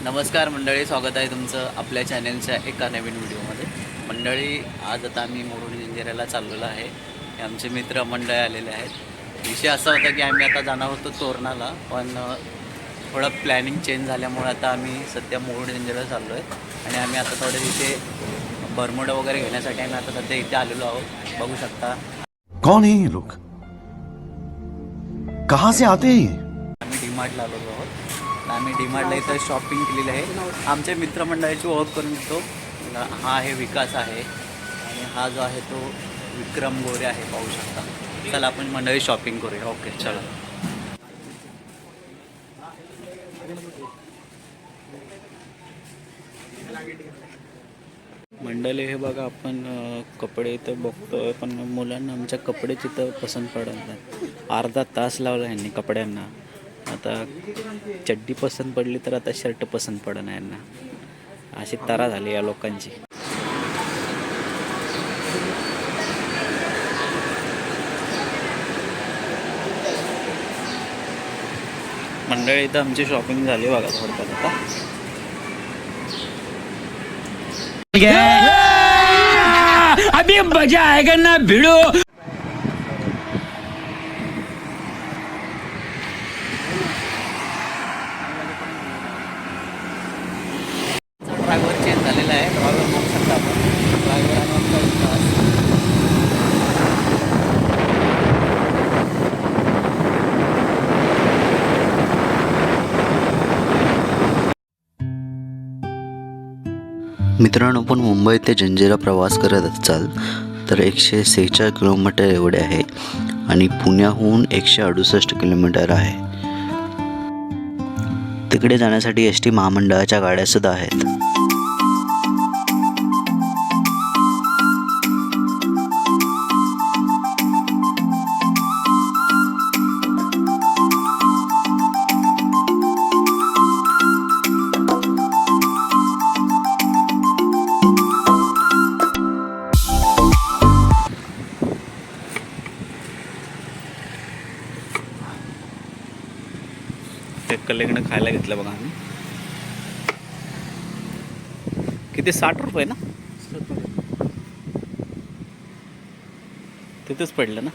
नमस्कार मंडळी, स्वागत आहे तुमचं आपल्या चॅनलच्या एका नवीन व्हिडिओमध्ये. मंडळी, आज आता आम्ही मुरुड जंजिऱ्याला चाललेलो आहे. हे आमचे मित्र मंडळी आलेले आहेत. विषय असा होता की आम्ही आता जाणार होतो तोरणाला, पण थोडं प्लॅनिंग चेंज झाल्यामुळे आता आम्ही सध्या मुरुड जंजिऱ्याला चाललो आहे. आणि आम्ही आता थोडं इथे बरमुडा वगैरे घेण्यासाठी आम्ही आता सध्या इथे आलेलो आहोत. बघू शकता. कौन है ये लोग? कहाँ से आते हैं? आम्ही डीमार्टला आलेलो आहोत. आम्ही डीमार्टला इथं शॉपिंग केलेली आहे. आमच्या मित्रमंडळाची ओळख करून देतो. हा आहे विकास आहे आणि हा जो आहे तो विक्रम गोरे आहे, पाहू शकता. चला आपण मंडळी शॉपिंग करूया. ओके, चला. मंडळी, हे बघा, आपण कपडे इथं बघतोय, पण मुलांना आमच्या कपडे तिथं पसंत पडत नाही. अर्धा तास लावला यांनी कपड्यांना. आता चड्डी पसंत पडली तर आता शर्ट पसंत पडत नाही यांना. अशी तरा झाली या लोकांची. मंडळी, इथं आमची शॉपिंग झाली बघा थोडक्यात. आता अभी मजा आएगा ना भिड़ो. ड्रायव्हर चेंज झालेला आहे. ड्रायव्हर बघू शकता आपण. ड्रायव्हर आणि आमचा विकास. मित्रांनो, आपण मुंबई ते जंजिरा प्रवास करत असाल तर 146 किलोमीटर एवढे आहे आणि पुण्याहून 168 किलोमीटर आहे. तिकडे जाण्यासाठी एस टी महामंडळाच्या गाड्यासुद्धा आहेत. कलेकडे खायला घेतलं बघा आम्ही. किती? 60 रुपये ना? तिथेच पडलं ना.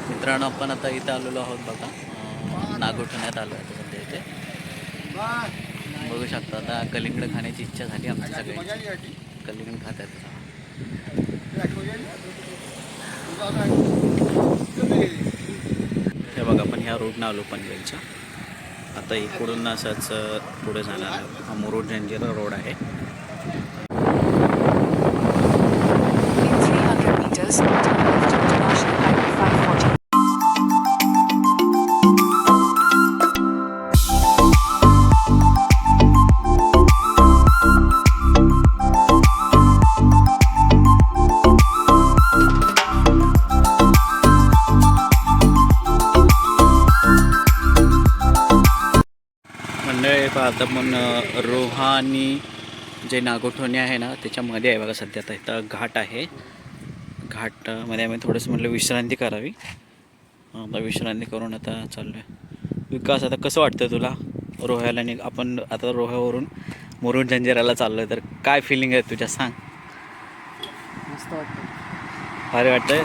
मित्रांनो, आपण आता इथं आलेलो आहोत बघा. नागोठण्यात आलो आहे सध्या इथे. बघू शकता. आता कलिंगड खाण्याची इच्छा झाली आमची सगळ्यांची. कलिंगड खात आहेत. हे बघा, आपण ह्या रोडनं आलो पनवेलच्या. आता इकडून असंच पुढे जाणार. हा मुरुड जंजिरा रोड आहे. आता पण रोहा आणि जे नागोठणे आहे ना त्याच्यामध्ये आहे बघा. सध्या आता इथं घाट आहे. घाटमध्ये आम्ही थोडंसं म्हटलं विश्रांती करावी. आता विश्रांती करून आता चाललो आहे. विकास, आता कसं वाटतं तुला रोह्याला? आपण आता रोह्यावरून मुरुड जंजिऱ्याला चाललो आहे, तर काय फिलिंग आहे तुझ्या? सांग. मस्त वाटतं. भारी वाटतंय.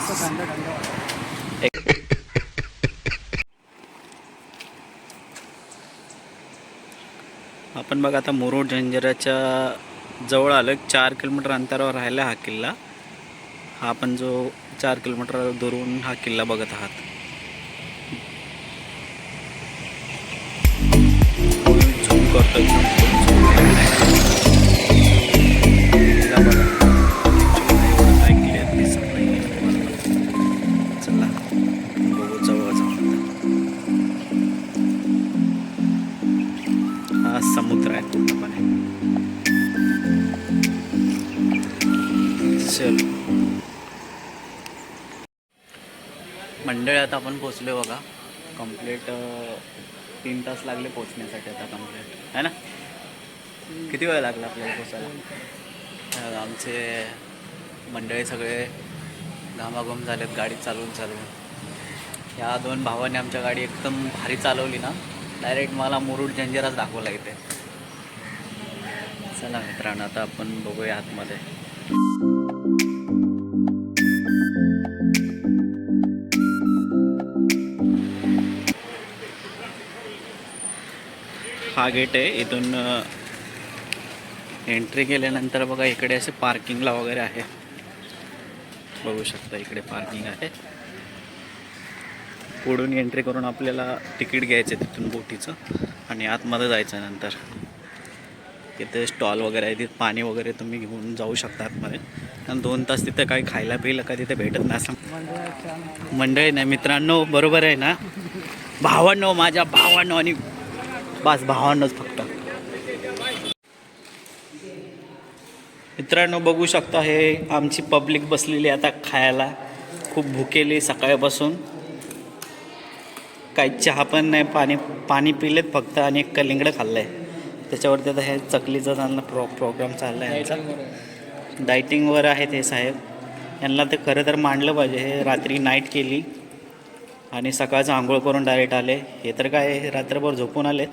आपण बघा आता मुरुड जंजिऱ्याच्या जवळ आलो. 4 किलोमीटर अंतरावर राहिला हा किल्ला. हा आपण जो 4 किलोमीटर दुरून हा किल्ला बघत आहात. झूम करतो. चला बघू जवळ जाऊन. हा समुद्र आहे पूर्णपणे. चल मंडळी, आता आपण पोचलो बघा. कंप्लीट 3 तास लागले पोचण्यासाठी. आता कंप्लीट आहे ना. किती वेळ लागला आपल्याला पोचायला? आमचे मंडळी सगळे घामाघूम झालेत गाडी चालवून या दोन भावांनी आमच्या गाडी एकदम भारी चालवली ना, डायरेक्ट मला मुरुड जंजिराच दाखवला इथे. चला मित्रांनो, आता आपण बघूया आतमध्ये. हा गेट आहे. इथून एंट्री केल्यानंतर बघा इकडे असे पार्किंगला वगैरे आहे, बघू शकता इकडे पार्किंग आहे. पुढून एंट्री करून आपल्याला तिकीट घ्यायचं तिथून बोटीचं आणि आतमध्ये जायचं. नंतर तिथे स्टॉल वगैरे आहे, तिथे पाणी वगैरे तुम्ही घेऊन जाऊ शकता आतमध्ये. आणि 2 तास तिथे काही खायला पियला का तिथे भेटत नाही असं मंडळी नाही मित्रांनो, बरोबर आहे ना भावांनो, माझ्या भावांनो आणि बस भावांनोच फक्त. मित्रांनो बघू शकता हे आमची पब्लिक बसलेली आता खायला, खूप भुकेली सकाळपासून. काही चहा पण नाही, पाणी पिलेत फक्त आणि एक कलिंगडं खाल्लं आहे. त्याच्यावरती आता हे चकलीचा चालणं प्रोग्राम चालला आहे यांचा. डायटिंगवर आहेत हे साहेब. यांना ते खरं तर मांडलं पाहिजे. हे रात्री नाईट केली आणि सकाळचं आंघोळ करून डायरेक्ट आले. हे तर काय रात्रभर झोपून आलेत,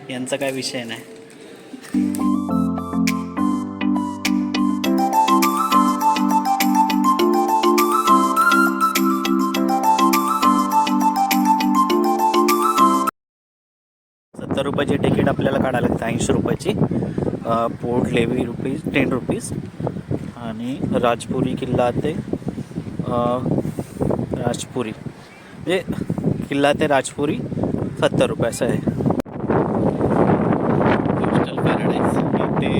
यांचा काय विषय नाही. ₹70 तिकीट आपल्याला काढायला लागतं, 80 रुपयाची. पोर्ट लेवी ₹10 आणि राजपुरी किल्ला ते राजपुरी म्हणजे किल्ला ते राजपुरी ₹70 असं आहे. कोस्टल पॅराडाईज इथे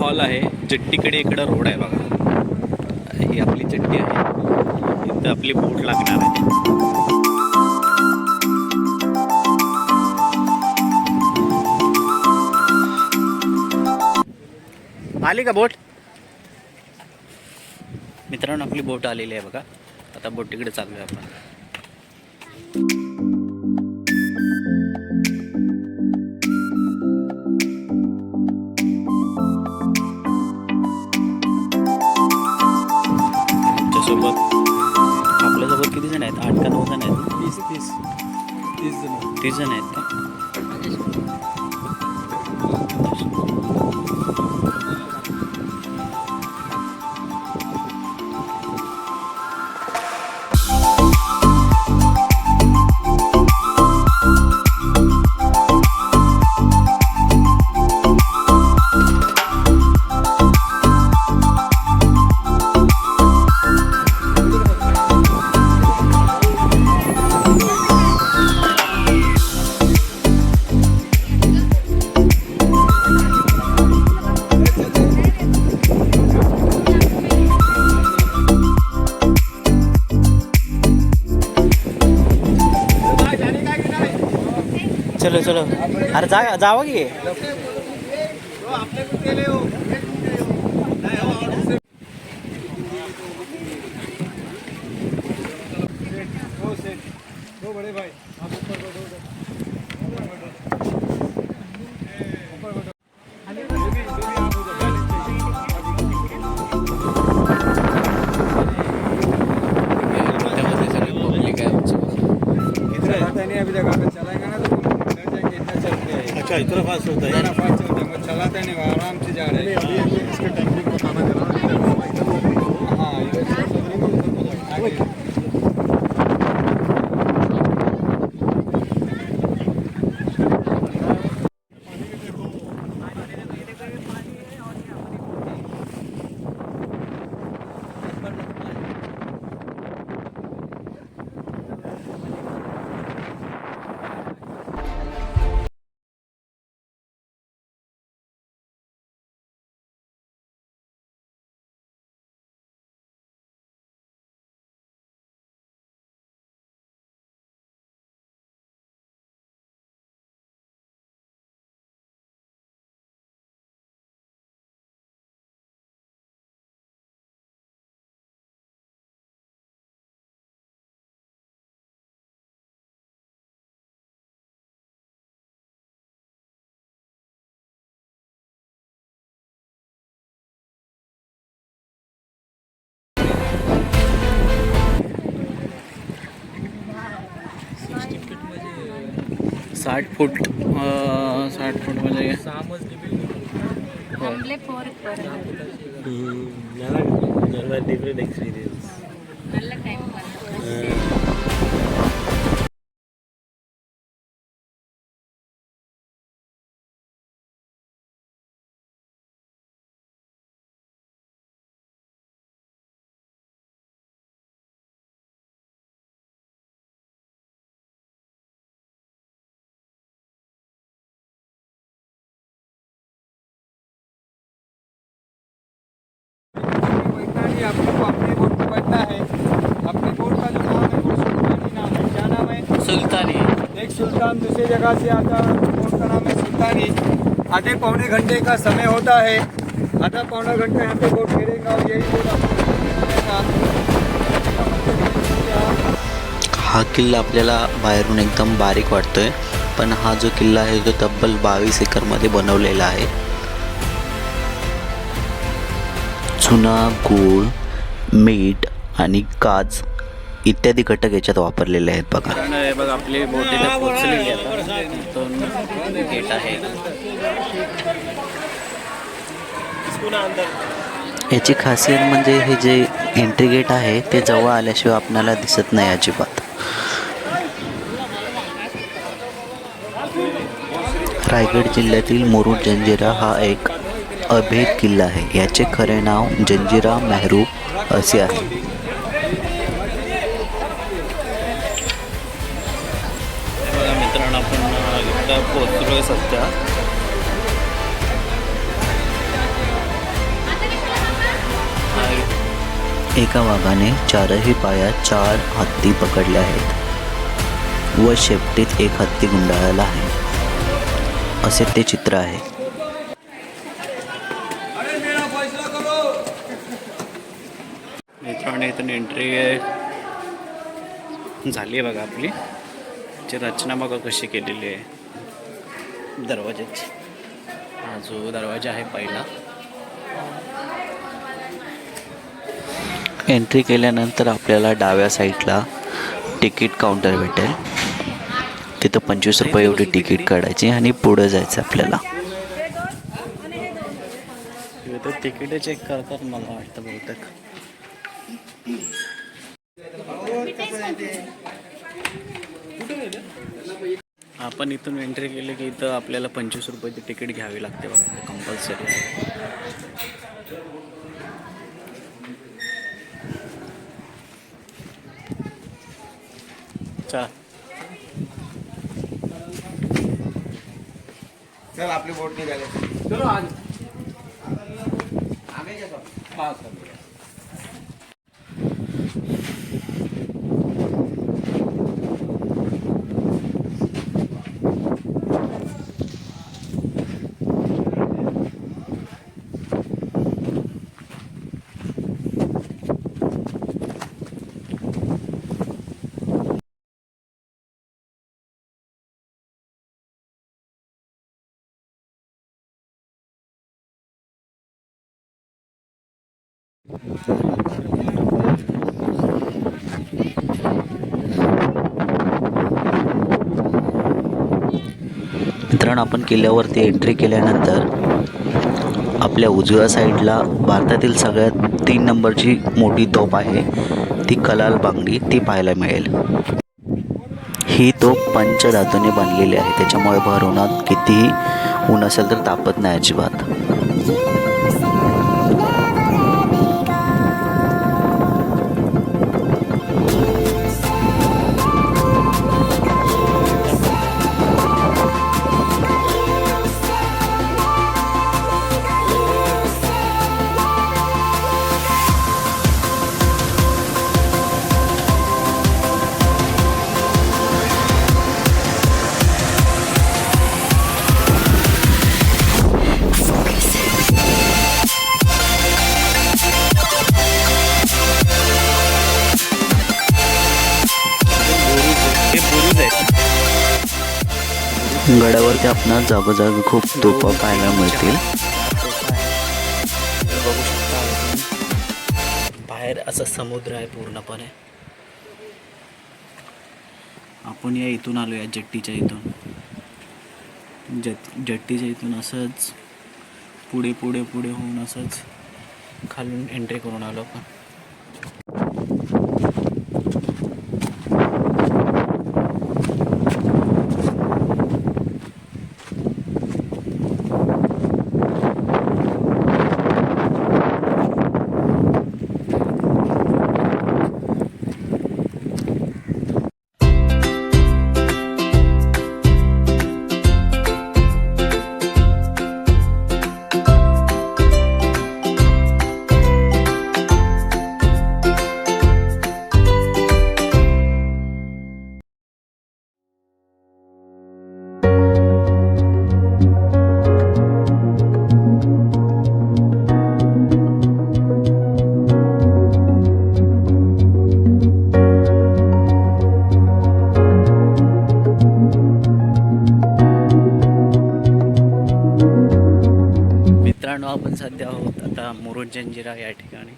हॉल आहे. जेट्टीकडे इकडं रोड आहे बघा, ही आपली जेट्टी आहे, इथं आपली बोट लागणार आहे. आली का बोट? मित्रांनो आपली बोट आलेली आहे बघा. आता बोटीकडे चालू आहे आपण. तुमच्यासोबत आपल्यासोबत किती जण आहेत? 8 का 9 जण आहेत? 30 जण आहेत का? चलो चलो, अरे जावा की. बड़े भाई आप ऊपर अभी तक अगर चलाएगा ना तो डर जाएंगे, इतना चलते हैं. अच्छा इतना फास्ट होता है? इतना फास्ट होता है, चलाते नहीं, आराम से जा रहे हैं. इसके टाइमिंग बताना जरा. हाँ 60 फूट 60 फूट म्हणजे 6 मजली बिल्डिंग. हमले पोर डिफरंट एक्सपिरियन्स. நல்ல டைம் वैज्ञानिक आपको अपने बोट पर बैठना है. अपने बोट का जो नाम है वो सुल्तानी नाम है. क्या नाम है? सुलतानी. एक सुल्तान दूसरी जगह से आता है. बोट का नाम है सुल्तानी. आधे पौने घंटे का समय होता है. आधा पौना घंटा यहाँ पे बोट गिरेगा और यही बोट आपको हा किल्ला आपल्याला बाहेरून एकदम बारीक वाटतोय, पण हा जो किल्ला आहे तो तब्बल 22 एकरमध्ये बनवलेला आहे. चुना, गूळ, मीठ आणि काज इत्यादी घटक याच्यात वापरलेले आहेत बघा. कारण हे बघ आपली बोट इथे पोचलेली आहे. इथून गेट आहे. याची खासियत म्हणजे हे जे एंट्री गेट आहे ते जवळ आल्याशिवाय आपल्याला दिसत नाही अजिबात. रायगड जिल्ह्यातील मुरुड जंजिरा हा एक अभेद किल्ला आहे. याचे खरे नाव जंजिरा मेहरूब असे आहे. बघा मित्रांनो, आपण इथं पोहोचलोय सध्या. एका वाघाने चारही पायात 4 हत्ती पकडले आहेत व शेपटीत एक हत्ती गुंडाळला आहे, असे ते चित्र आहे. मित्रांनो, इथून एंट्री झाली आहे बघा आपली. ची रचना बघा कशी केलेली आहे दरवाजाची. हा जो दरवाजा आहे पहिला. एंट्री केल्यानंतर आपल्याला डाव्या साईडला तिकीट काउंटर भेटेल. तिथं 25 रुपये एवढी तिकीट काढायची आणि पुढं जायचं आपल्याला. इथं तिकीट चेक करतात मला वाटतं बहुतेक. आपण इथून एंट्री केली की इथं आपल्याला 25 रुपयाची तिकीट घ्यावी लागते बघा. कंपल्सरी आहे. चला चल आपली बोट निघाली. चलो आज मित्रांनो, आपण किल्ल्यावरती एंट्री केल्यानंतर आपल्या उजव्या साईडला भारतातील सगळ्यात 3 नंबरची मोठी तोफ आहे, ती कलाल बांगडी, ती पाहायला मिळेल. ही तोफ पंचधातूने बांधलेली आहे, त्याच्यामुळे भर उन्हात कितीही ऊन असेल तर तापत नाही अजिबात. गडावरती आपणास जागोजागी खूप तोफा पाहायला मिळतील. बघू शकता बाहेर असं समुद्र आहे पूर्णपणे. आपण या इथून आलो, या जेट्टीच्या इथून. जेट्टीच्या इथून असंच पुढे पुढे पुढे होऊन असंच खालून एंट्री करून आलो आपण. मित्रांनो, आपण सध्या आहोत आता मुरुड जंजिरा या ठिकाणी.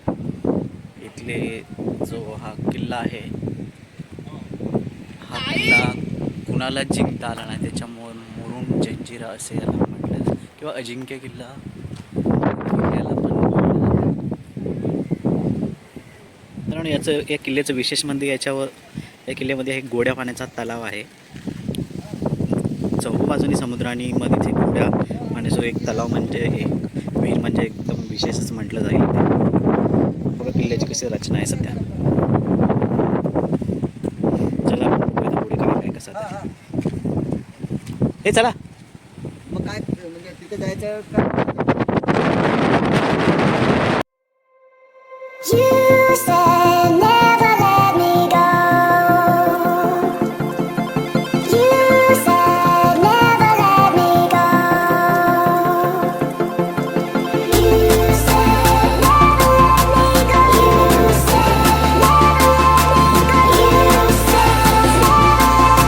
इथले जो हा किल्ला आहे, हा किल्ला कुणाला जिंकता आला नाही, त्याच्यामुळे मुरुड जंजिरा असे याला म्हटलं जातं किंवा अजिंक्य किल्ला किल्ल्याला पण म्हटलं जातं. मित्रांनो, या किल्ल्याचं विशेष म्हणजे या किल्ल्यामध्ये एक गोड्या पाण्याचा तलाव आहे. चहू बाजूनी समुद्र आणि मध्येच एक गोड्या पाण्याचा एक तलाव म्हणजे विहीर म्हणजे एकदम विशेषच म्हटलं जाईल. बघा किल्ल्याची कशी रचना आहे सध्या. चला पुढे काय काय कसं आता. हे चला मग काय म्हणजे तिथे जायचं का? You said never let me go. You said never let me go. You said never let me go. You said never let me go.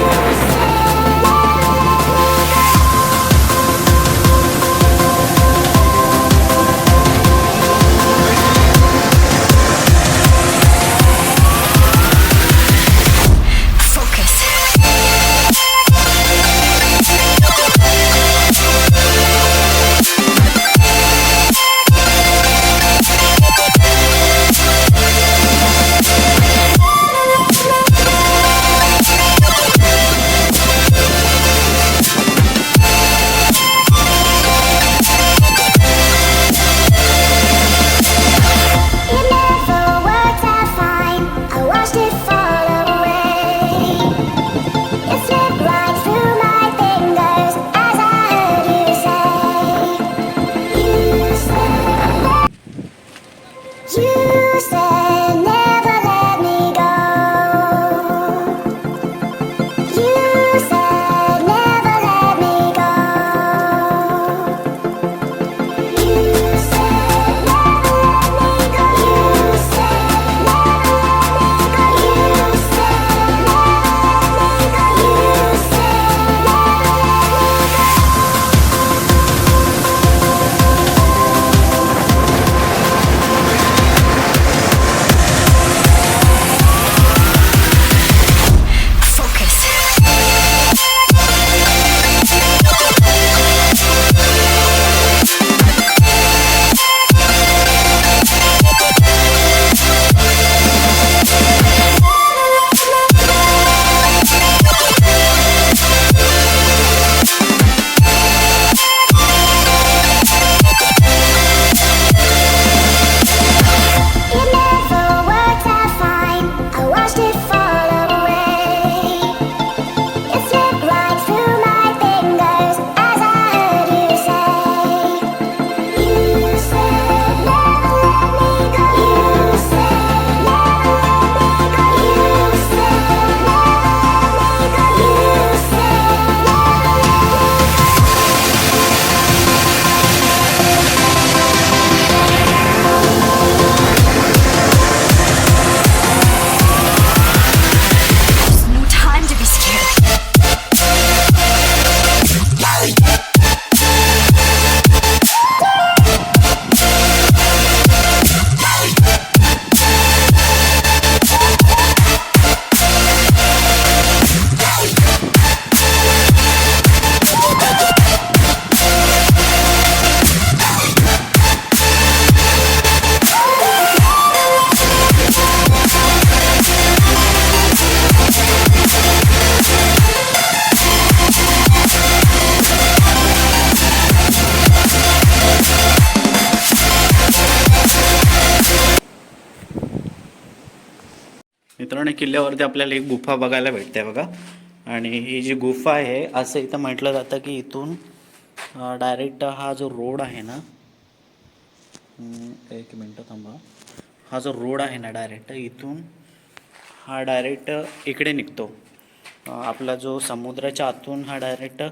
You said it never worked out fine. I watched it fall away. It slipped right through my fingers as I heard you say. You said never let me go. You said never let me go. You said never let me go. You said never let me go. You said never let me go. You said never let me go. मित्रांनो किल्ल्यावरती आपल्याला एक गुफा बघायला भेटते बघा. आणि ही जी गुफा आहे असं इथं म्हटलं जातं की इथून डायरेक्ट हा जो रोड आहे ना, एक मिनटं थांबा, हा जो रोड आहे ना डायरेक्ट इथून हा डायरेक्ट इकडे निघतो. आपला जो समुद्राच्या आतून हा डायरेक्ट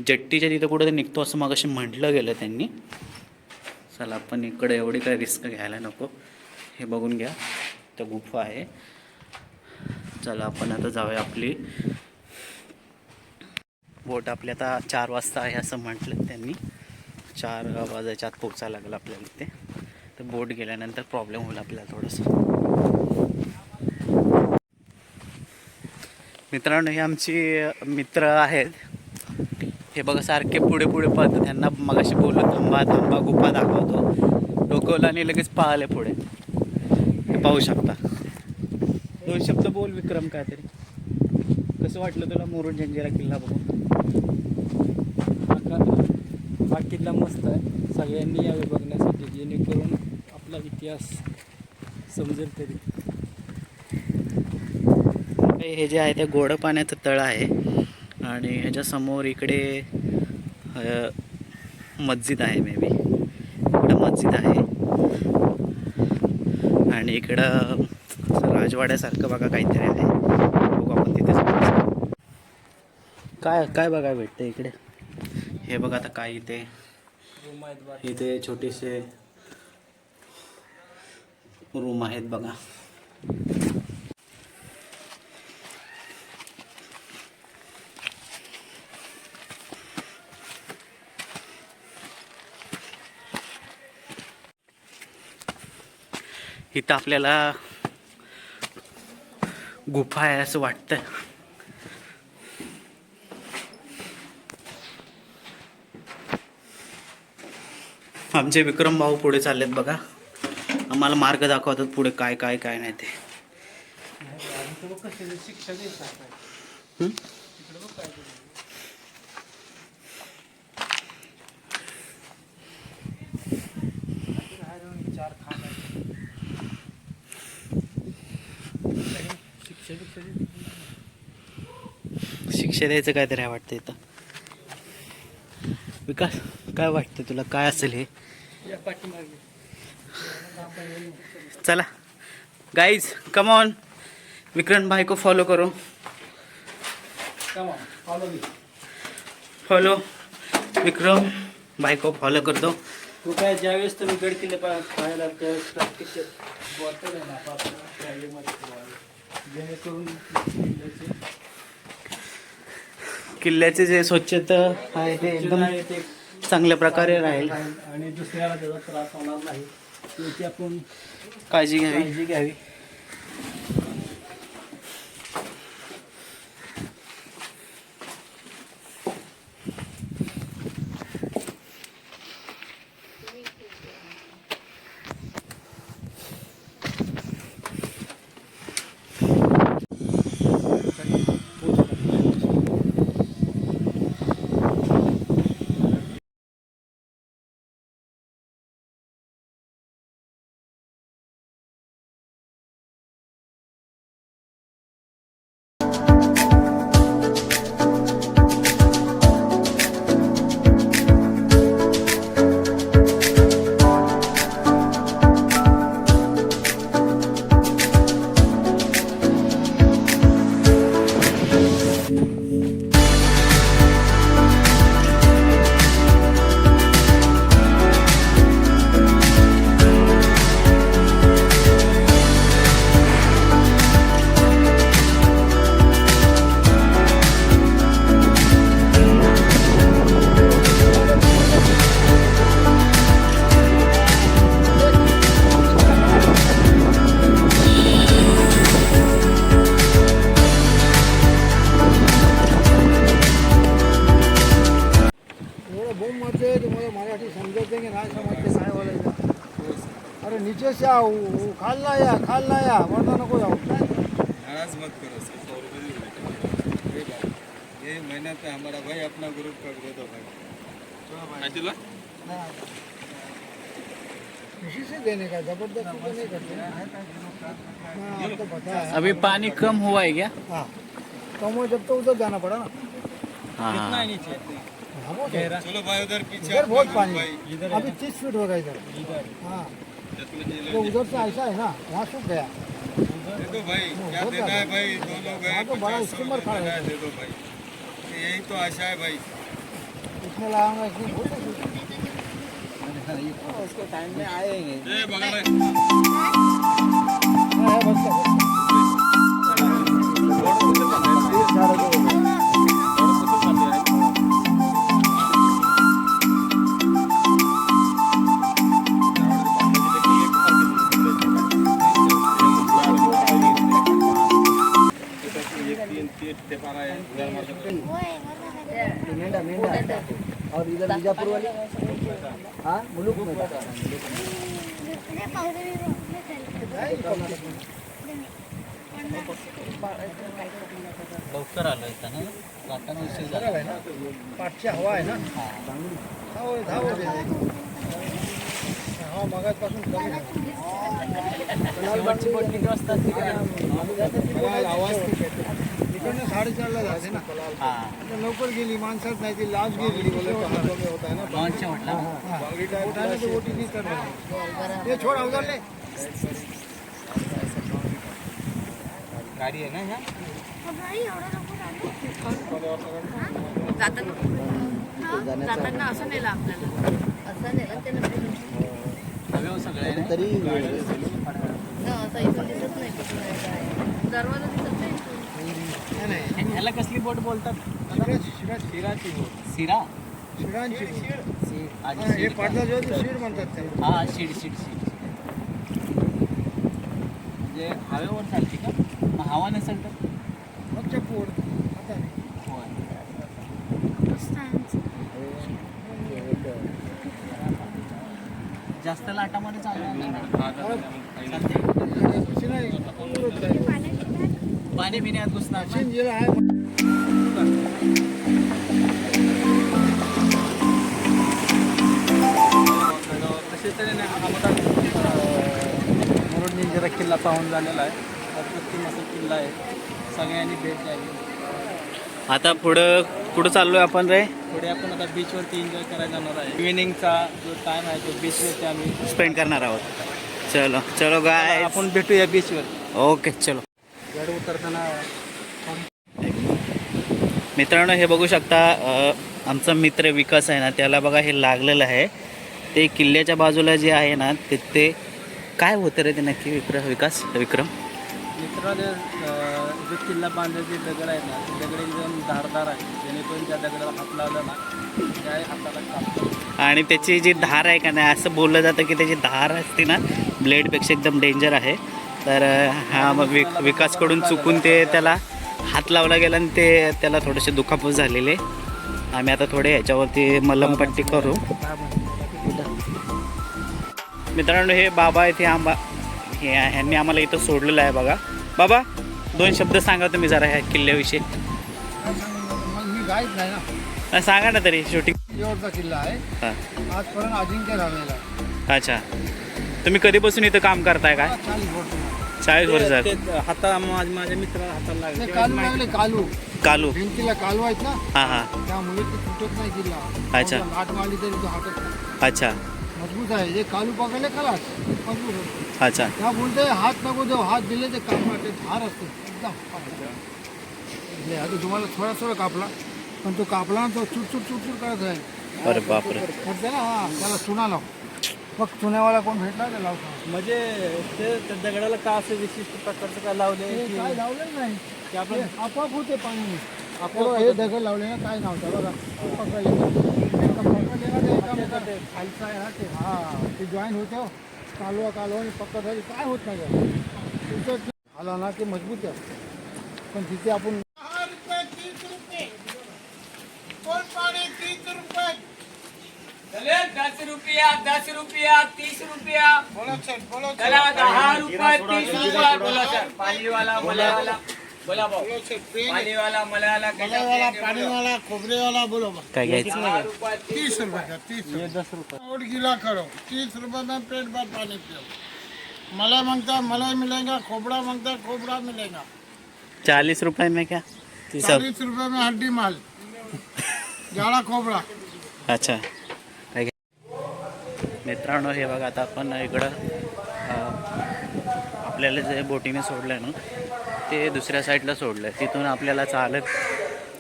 जेट्टीच्या तिथं कुठे निघतो असं मगाशी म्हटलं गेलं त्यांनी. चला आपण इकडे एवढी काही रिस्क घ्यायला नको, हे बघून घ्या त्या गुफा आहे. चला आपण आता जाऊया. आपली बोट आपली आता 4 वाजता आहे असं म्हटलं त्यांनी. 4 वाजायच्या आत पोचायला लागलं आपल्याला इथे. तर बोट गेल्यानंतर प्रॉब्लेम होईल आपल्याला थोडंसं. मित्रांनो हे आमची मित्र आहेत. हे बघा सारखे पुढे पुढे पळतात. त्यांना मगाशी बोललो थांबा थांबा गुफा दाखवतो, डोकवलं आणि लगेच पळाले पुढे. हे पाहू शकता. 2 शब्द बोल विक्रम. काहीतरी कसं वाटलं तुला मुरुड जंजिरा किल्ला बघून? हा किल्ला मस्त आहे, सगळ्यांनी यावे बघण्यासाठी, जेणेकरून आपला इतिहास समजेल तरी. हे जे आहे ते गोड पाण्याचं तळ आहे आणि ह्याच्यासमोर इकडे मस्जिद आहे. मे बी इकडं मस्जिद आहे आणि इकडं राजवाड्यासारखं बघा काहीतरी आहे. बघू आपण तिथे काय काय बघायला भेटतं इकडे. हे बघा आता काय इथे इथे छोटेसे रूम आहेत बघा. इथं आपल्याला गुफा आहे असं वाटतं. आमचे विक्रम भाऊ पुढे चाललेत बघा, आम्हाला मार्ग दाखवतात पुढे काय काय काय नाही ते. शिक्षा द्यायचं काहीतरी आहे वाटतं इथं. विकास काय वाटतं तुला, काय असेल हे? चला गाइज कम ऑन, विक्रम भाई को फॉलो करो. फॉलो विक्रम भाई को फॉलो कर दो. तू काय ज्यावेळेस तुम्ही गड किल्ले पाहायला त्यावेळेस प्रत्यक्ष बॉटल आहे ना आपल्या जेणेकरून किल्ल्याचे जे स्वच्छता आहे ते एकदम चांगल्या प्रकारे राहील आणि दुसऱ्याला त्याचा त्रास होणार नाही याची आपण काळजी घ्यावी. तुम्हाला मराठी समजत नाही समजते काय बोलायचं. अरे नीचे से आओ, खालना या वरना नको जाऊ. नाराज मत करो सर, 100 रुपये ये मेहनत है हमारा भाई, अपना ग्रुप कर दे दो भाई. किसी से देने का जबरदस्ती तो नहीं करते हाँ, आपको पता है अभी पानी कम हुआ है क्या? हाँ कम हो जब तो उधर जाना पड़ा ना हाँ हाँ हाँ, वो चलो भाई उधर पीछे इधर बहुत पानी अभी 30 फीट होगा इधर हाँ तो उधर से ऐसा है ना वहाँ सूख गया देखो भाई क्या देना है भाई, दो लोग हैं, हाँ, तो बड़ा 50 स्टीमर खड़ा है। दे दो भाई, यही तो आशा है भाई। इसमें लगाऊंगा इसमें बहुत उसके टाइम में आएंगे ए बगल में है बस मेंढा मेंढा और इधर बीजापुर वाली हाँ मुलुक में लवकर आलो इथं ना, जाताना उशीर झाला. आहे ना पाठची हवा आहे ना धाव हवा मगाचपासून कमी शेवटची बोट किती वाजता असते का? आवाज खूप येतो इकडनं 4:30ला जाते ना हा आता लवकर गेली माणसाच नाही ती लाज गेली कमी होत आहे ना लॉन्च म्हटलं. उठाने की वोटिंग नहीं कर रहे ये छोड़ उधर ले गाडी आहे ना ह्या जाताना असं नेलं आपल्याला असं नेलं त्यानं हवे सगळे ना? तरी असं इथून दिसत नाही कुठून आहे काय दरवाजा दिसत नाही इथून. ह्याला कसली बोट बोलतात? शिराची सिरा. शिरांची आधी हे शीड का? पडदा जो आहे तो शीर म्हणतात त्याला हा शीड शीड शीड म्हणजे हवेवर चालते का? मग हवा नसेल तर मग चप्पू आता नाही होय. जास्त लाटामध्ये चालणार नाही. चालते. तशी नाही पाणी बिण्यात घुसणार ना? जिला आहे तसे तऱ्हेने आम्हाला मुरुड निंजरा किल्ला पाहून झालेला आहे अप्रतिम असा किल्ला आहे सगळ्यांनी भेट द्यावी. आता पुढं चाललोय आपण रे. पुढे आपण आता बीचवरती एन्जॉय करायला जाणार आहे. इव्हिनिंगचा जो टाईम आहे तो बीचवरती आम्ही स्पेंड करणार आहोत. चलो चलो गाय आपण भेटूया बीचवर. ओके चलो. गाडी उतरताना मित्रांनो हे बघू शकता आमचा मित्र विकास आहे ना त्याला बघा हे लागलेलं आहे. ते किल्ल्याच्या बाजूला जे आहे ना ते काय होतं रे ते नक्की विक्रम मित्राने जो किल्ला बांधायचे दगड आहेत ना ते दगड एकदम धारदार आहे जेणेकरून त्या दगडाला हात लावला ना त्या हाताला कापतो. आणि त्याची जी धार आहे का नाही असं बोललं जातं की त्याची धार असते ना ब्लेडपेक्षा एकदम डेंजर आहे. तर हा मग विकासकडून चुकून ते त्याला हात लावला गेला आणि ते त्याला थोडेसे दुखापत झालेले. आम्ही आता थोडे ह्याच्यावरती मलमपट्टी करू. मित्रांनो हे बाबा आहे ते ह्यांनी आम्हाला इथं सोडलेलं आहे बघा. बाबा 2 शब्द सांगा तुम्ही जरा ह्या किल्ल्याविषयी. मग मी गाईच नाही ना सांगा ना तरी शूटिंग. एवढचा किल्ला आहे हां आजपर्यंत अजिंक्य झालेला आहे अच्छा. तुम्ही कधीपासून इथं काम करताय काय? 40 वर्ष 40 वर्ष झाले. ते हाता माझ्या मित्राला हाताला ते लागले. कालू लागले कालू भिंतीला कालू आहेत ना हां हां त्यामुळे ते तुटत नाही किल्ला अच्छा. लाट मारली तरी तो हातच नाही. अच्छा मजबूत आहे जे कालू पकडले खलास मजबूत होतो. अच्छा. त्या बोलते हात नको देऊ हात दिले ते काम ते धार असते एकदम म्हणजे आता तुम्हाला थोडा कापला पण तो कापला ना तो चुटचुट करत आहे अरे बापरे. करते ना हा त्याला चुना लाव मग चुन्यावाला कोण भेटला ते लावतो. म्हणजे ते त्या दगडाला का असं विशिष्ट प्रकारचं काय लावले हे काय लावलं नाही की आपण आपोआप होते पाणी आपोआप हे दगड लावले ना काय नव्हतं बघा पकडले खालचा आहे ना ते हा ते जॉईन होतं कालवा आणि पक्का झाली काय होत नाही तुमचं आला ना ते मजबूत आहे पण तिथे आपण ₹10, ₹30, बोलो चला 10 रुपये 30 रुपये बोला सर. पाणीवाला मला बोला भाऊ पाणीवाला मलाला पानीवाला खोबरेवाला बोलो काय घ्यायचं 30 रुपये का 30 रुपये और गीला करो 30 रुपये में पेट भर पानी पियो मलाई मांगता मलाई मिलेगा खोबरा मांगता खोबरा मिलेगा 40 रुपये में क्या 40 रुपये में हड्डी माल जाड़ा खोबरा अच्छा काय मित्रांनो हे बघा आता आपण इकडं आपल्याला जे बोटीने सोडलं आहे ना ते दुसऱ्या साईडला सोडलं आहे. तिथून आपल्याला चालत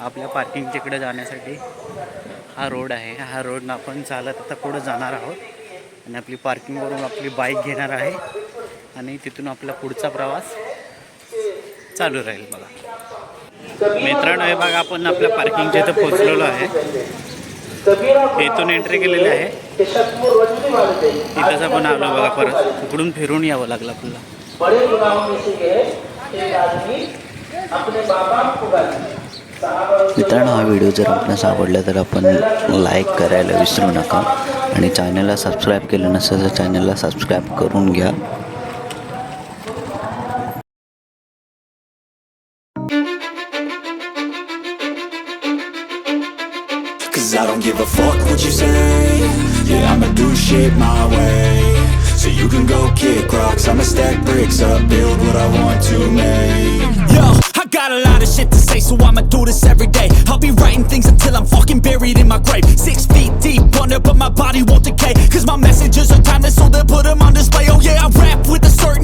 आपल्या पार्किंगच्या इकडे जाण्यासाठी हा रोड आहे. ह्या रोडनं आपण चालत आता पुढं जाणार आहोत आणि आपली पार्किंगवरून आपली बाईक घेणार आहे आणि तिथून आपला पुढचा प्रवास चालू राहील. बघा मित्रांनो हे बघा आपण आपल्या पार्किंगच्या इथं पोचलेलो आहे. इथून एंट्री केलेली आहे. इथंच आपण आलो बघा. परत इकडून फिरून यावं लागलं आपल्याला. मित्रांनो हा व्हिडिओ जर आपल्यास आवडला तर आपण लाईक करायला विसरू नका आणि चॅनलला सबस्क्राईब केलं नसेल तर चॅनलला सबस्क्राईब करून घ्या. Cause I don't give a fuck what you say. Yeah, I'ma do shit my way. So you can go kick rocks, I'ma stack bricks up, build what I want to make. Yo, I got a lot of shit to say, so I'ma do this every day. I'll be writing things until I'm fucking buried in my grave. 6 feet deep under, but my body won't decay. Cause my messages are timeless, so they'll put them on display. Oh yeah, I rap with a certain